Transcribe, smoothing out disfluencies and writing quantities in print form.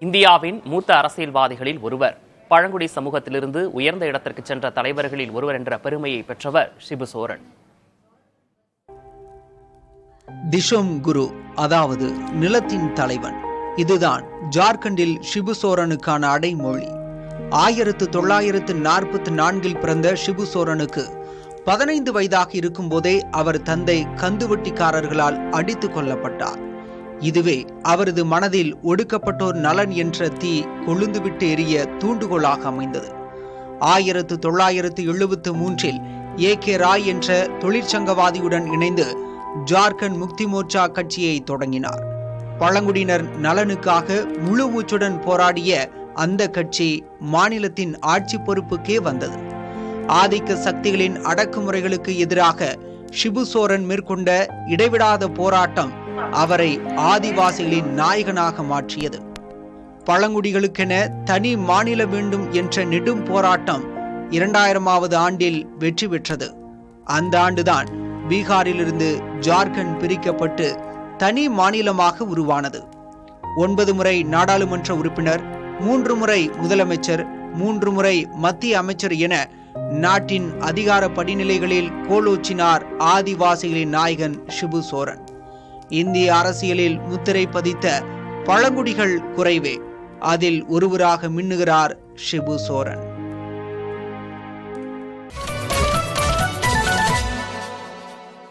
இந்தியாவின் மூத்த அரசியல்வாதிகளில் ஒருவர், பழங்குடி சமூகத்திலிருந்து உயர்ந்த இடத்திற்கு சென்ற தலைவர்களில் ஒருவர் என்ற பெருமையை பெற்றவர் ஷிபு சோரன். திஷோம் குரு, அதாவது நிலத்தின் தலைவன். இதுதான் ஜார்க்கண்டில் ஷிபு சோரனுக்கான அடைமொழி. 1944 பிறந்த ஷிபு சோரனுக்கு 15 வயதாக இருக்கும் போதே அவர் தந்தை கந்துவட்டிக்காரர்களால் அடித்துக் கொல்லப்பட்டார். இதுவே அவரது மனதில் ஒடுக்கப்பட்டோர் நலன் என்ற தீ கொழுந்துவிட்டு எரிய தூண்டுகோலாக அமைந்தது. 1973 AK ராய் என்ற தொழிற்சங்கவாதியுடன் இணைந்து ஜார்க்கண்ட் முக்தி மோர்ச்சா கட்சியை தொடங்கினார். பழங்குடியினர் நலனுக்காக முழு மூச்சுடன் போராடிய அந்த கட்சி மாநிலத்தின் ஆட்சி பொறுப்புக்கே வந்தது. ஆதிக்க சக்திகளின் அடக்குமுறைகளுக்கு எதிராக ஷிபு சோரன் மேற்கொண்ட இடைவிடாத போராட்டம் அவரை ஆதிவாசிகளின் நாயகனாக மாற்றியது. பழங்குடிகளுக்கென தனி மாநிலம் வேண்டும் என்ற நெடும் போராட்டம் 2000ஆவது ஆண்டில் வெற்றி பெற்றது. அந்த ஆண்டுதான் பீகாரிலிருந்து ஜார்க்கண்ட் பிரிக்கப்பட்டு தனி மாநிலமாக உருவானது. 9 முறை நாடாளுமன்ற உறுப்பினர், 3 முறை முதலமைச்சர், 3 முறை மத்திய அமைச்சர் என நாட்டின் அதிகார படிநிலைகளில் கோலோச்சினார் ஆதிவாசிகளின் நாயகன் ஷிபு சோரன். இந்திய அரசியலில் முத்திரை பதித்த பழங்குடிகள் குறைவே, அதில் ஒருவராக மின்னுகிறார் ஷிபு சோரன்.